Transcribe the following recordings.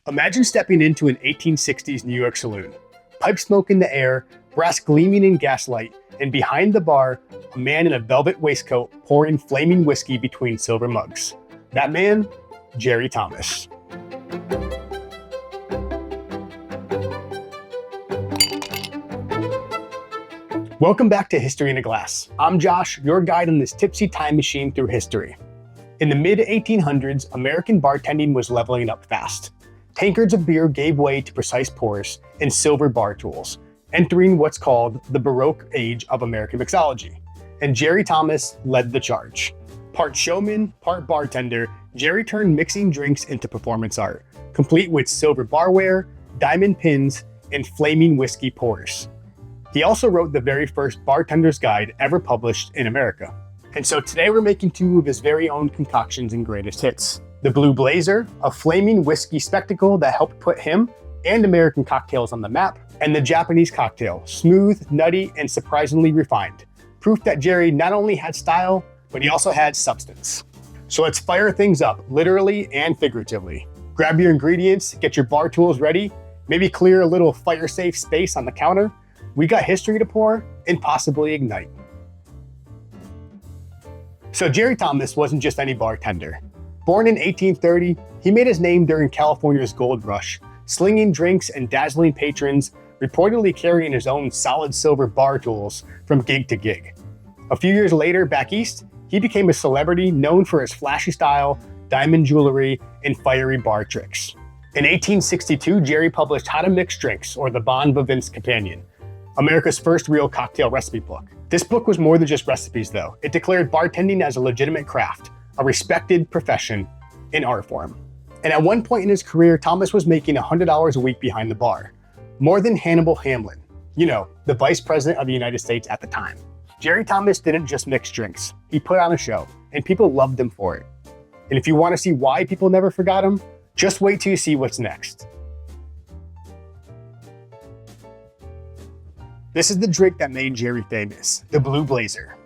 Imagine stepping into an 1860s New York saloon. Pipe smoke in the air, brass gleaming in gaslight, and behind the bar, a man in a velvet waistcoat pouring flaming whiskey between silver mugs. That man, Jerry Thomas. Welcome back to History in a Glass. I'm Josh, your guide on this tipsy time machine through history. In the mid-1800s, American bartending was leveling up fast. Tankards of beer gave way to precise pours and silver bar tools, entering what's called the Baroque age of American mixology. And Jerry Thomas led the charge. Part showman, part bartender, Jerry turned mixing drinks into performance art, complete with silver barware, diamond pins, and flaming whiskey pours. He also wrote the very first bartender's guide ever published in America. And so today we're making two of his very own concoctions and greatest hits. The Blue Blazer, a flaming whiskey spectacle that helped put him and American cocktails on the map, and the Japanese cocktail, smooth, nutty, and surprisingly refined. Proof that Jerry not only had style, but he also had substance. So let's fire things up, literally and figuratively. Grab your ingredients, get your bar tools ready, maybe clear a little fire-safe space on the counter. We got history to pour and possibly ignite. So Jerry Thomas wasn't just any bartender. Born in 1830, he made his name during California's gold rush, slinging drinks and dazzling patrons, reportedly carrying his own solid silver bar tools from gig to gig. A few years later, back east, he became a celebrity known for his flashy style, diamond jewelry, and fiery bar tricks. In 1862, Jerry published How to Mix Drinks, or the Bon Vivant's Companion, America's first real cocktail recipe book. This book was more than just recipes, though. It declared bartending as a legitimate craft, a respected profession, in art form. And at one point in his career, Thomas was making $100 a week behind the bar, more than Hannibal Hamlin, the vice president of the United States at the time. Jerry Thomas didn't just mix drinks, he put on a show, and people loved him for it. And if you want to see why people never forgot him, just wait till you see what's next. This is the drink that made Jerry famous, the Blue Blazer.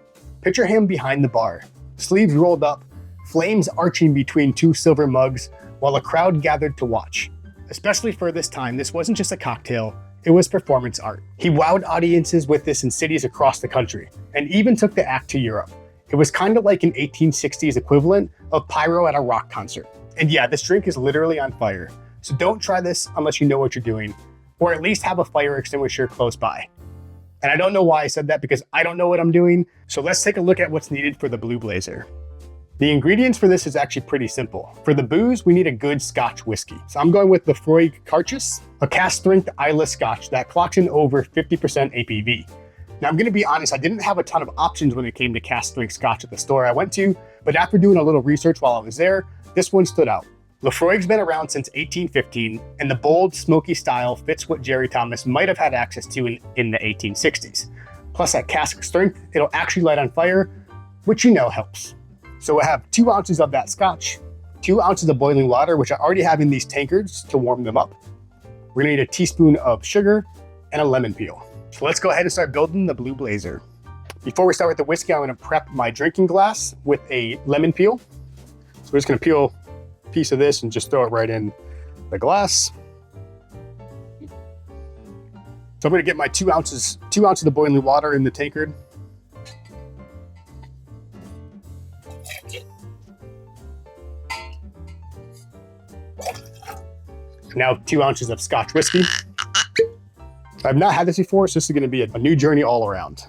Picture him behind the bar, sleeves rolled up, flames arching between two silver mugs, while a crowd gathered to watch. Especially for this time, this wasn't just a cocktail, it was performance art. He wowed audiences with this in cities across the country, and even took the act to Europe. It was kind of like an 1860s equivalent of pyro at a rock concert. And yeah, this drink is literally on fire, so don't try this unless you know what you're doing, or at least have a fire extinguisher close by. And I don't know why I said that, because I don't know what I'm doing, so let's take a look at what's needed for the Blue Blazer. The ingredients for this is actually pretty simple. For the booze, we need a good Scotch whiskey. So I'm going with Lefroy Carchus, a cask-strength Islay Scotch that clocks in over 50% ABV. Now I'm gonna be honest, I didn't have a ton of options when it came to cask-strength Scotch at the store I went to, but after doing a little research while I was there, this one stood out. Lefroy's been around since 1815, and the bold, smoky style fits what Jerry Thomas might have had access to in the 1860s. Plus at cask strength, it'll actually light on fire, which helps. So we'll have 2 ounces of that Scotch, 2 ounces of boiling water, which I already have in these tankards to warm them up. We're gonna need a teaspoon of sugar and a lemon peel. So let's go ahead and start building the Blue Blazer. Before we start with the whiskey, I'm gonna prep my drinking glass with a lemon peel. So we're just gonna peel a piece of this and just throw it right in the glass. So I'm gonna get my 2 ounces of boiling water in the tankard. Now 2 ounces of Scotch whiskey. I've not had this before, so this is gonna be a new journey all around.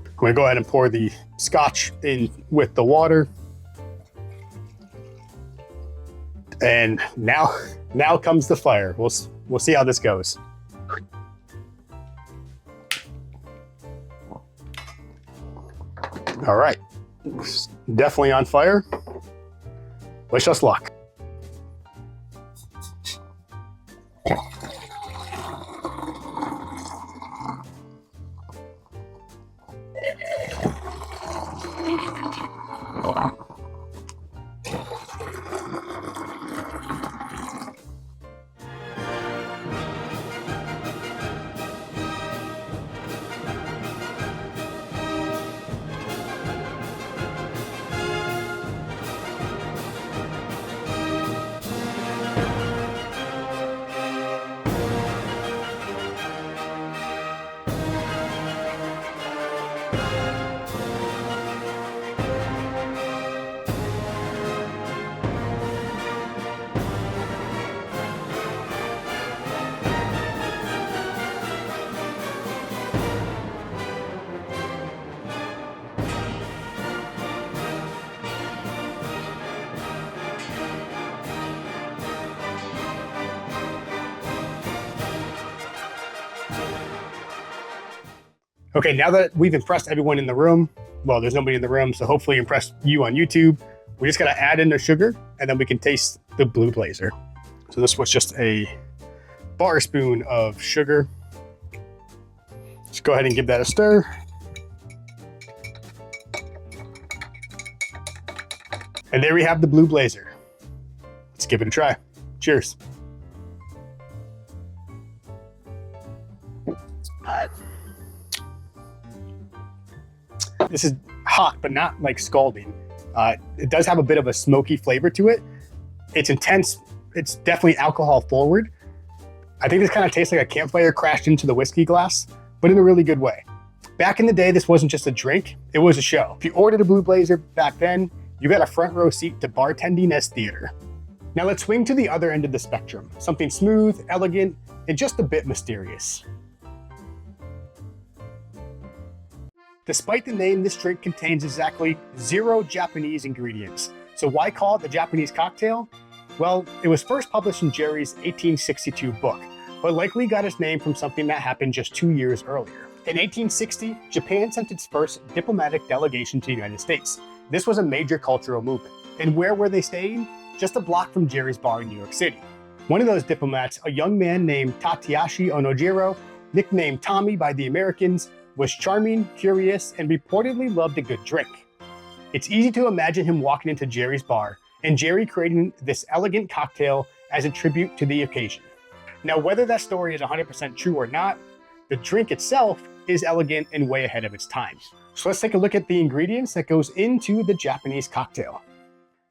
I'm gonna go ahead and pour the Scotch in with the water. And now comes the fire. We'll see how this goes. All right, definitely on fire. Wish us luck. Okay, now that we've impressed everyone in the room, well, there's nobody in the room, so hopefully impress you on YouTube. We just gotta add in the sugar and then we can taste the Blue Blazer. So this was just a bar spoon of sugar. Let's go ahead and give that a stir. And there we have the Blue Blazer. Let's give it a try. Cheers. This is hot, but not like scalding. It does have a bit of a smoky flavor to it. It's intense. It's definitely alcohol forward. I think this kind of tastes like a campfire crashed into the whiskey glass, but in a really good way. Back in the day, this wasn't just a drink, it was a show. If you ordered a Blue Blazer back then, you got a front row seat to bartending as theater. Now let's swing to the other end of the spectrum, something smooth, elegant, and just a bit mysterious. Despite the name, this drink contains exactly 0 Japanese ingredients. So why call it the Japanese cocktail? Well, it was first published in Jerry's 1862 book, but likely got its name from something that happened just 2 years earlier. In 1860, Japan sent its first diplomatic delegation to the United States. This was a major cultural movement. And where were they staying? Just a block from Jerry's bar in New York City. One of those diplomats, a young man named Tadashi Onojiro, nicknamed Tommy by the Americans, was charming, curious, and reportedly loved a good drink. It's easy to imagine him walking into Jerry's bar and Jerry creating this elegant cocktail as a tribute to the occasion. Now, whether that story is 100% true or not, the drink itself is elegant and way ahead of its time. So let's take a look at the ingredients that goes into the Japanese cocktail.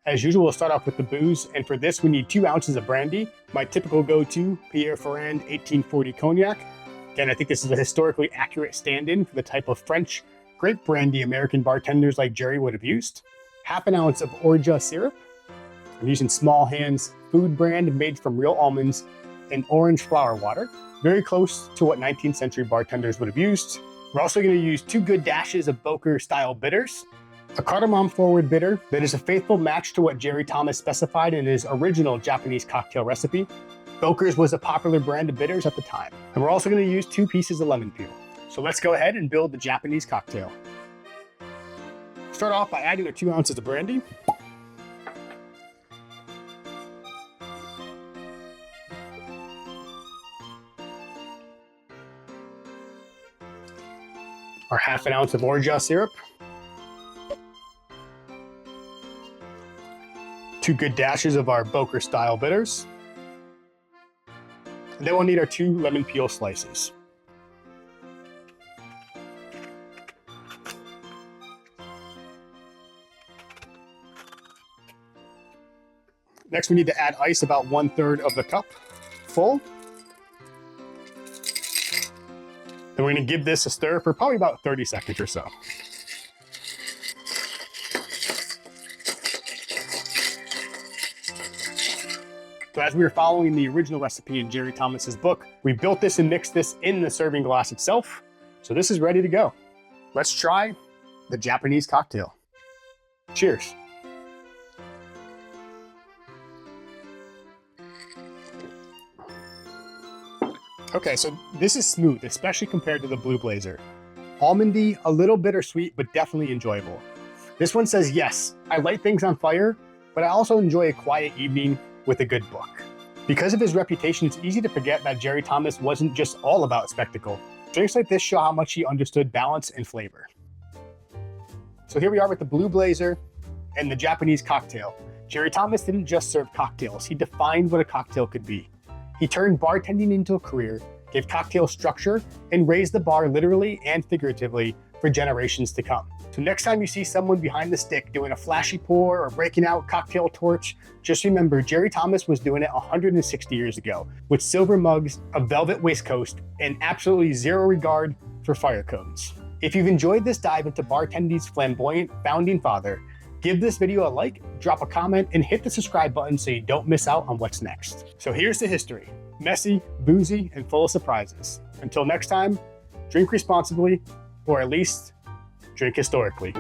As usual, we'll start off with the booze, and for this we need 2 ounces of brandy, my typical go-to Pierre-Ferrand 1840 cognac. Again, I think this is a historically accurate stand-in for the type of French grape brandy American bartenders like Jerry would have used. Half an ounce of orgeat syrup. I'm using Small Hands food brand made from real almonds and orange flower water, very close to what 19th century bartenders would have used. We're also going to use 2 good dashes of Boker-style bitters, a cardamom-forward bitter that is a faithful match to what Jerry Thomas specified in his original Japanese cocktail recipe. Boker's was a popular brand of bitters at the time. And we're also going to use 2 pieces of lemon peel. So let's go ahead and build the Japanese cocktail. Start off by adding our 2 ounces of brandy. Our half an ounce of orgeat syrup. 2 good dashes of our Boker-style bitters. And then we'll need our 2 lemon peel slices. Next, we need to add ice about 1/3 of the cup full. Then we're going to give this a stir for probably about 30 seconds or so. So as we were following the original recipe in Jerry Thomas's book, we built this and mixed this in the serving glass itself. So this is ready to go. Let's try the Japanese cocktail. Cheers. Okay, so this is smooth, especially compared to the Blue Blazer. Almondy, a little bittersweet, but definitely enjoyable. This one says, yes, I light things on fire, but I also enjoy a quiet evening with a good book. Because of his reputation, it's easy to forget that Jerry Thomas wasn't just all about spectacle. Drinks like this show how much he understood balance and flavor. So here we are with the Blue Blazer and the Japanese cocktail. Jerry Thomas didn't just serve cocktails, he defined what a cocktail could be. He turned bartending into a career, gave cocktail structure, and raised the bar literally and figuratively for generations to come. So next time you see someone behind the stick doing a flashy pour or breaking out cocktail torch, just remember Jerry Thomas was doing it 160 years ago with silver mugs, a velvet waistcoat, and absolutely zero regard for fire codes. If you've enjoyed this dive into bartending's flamboyant founding father, give this video a like, drop a comment, and hit the subscribe button so you don't miss out on what's next. So here's the history. Messy, boozy, and full of surprises. Until next time, drink responsibly, or at least drink historically.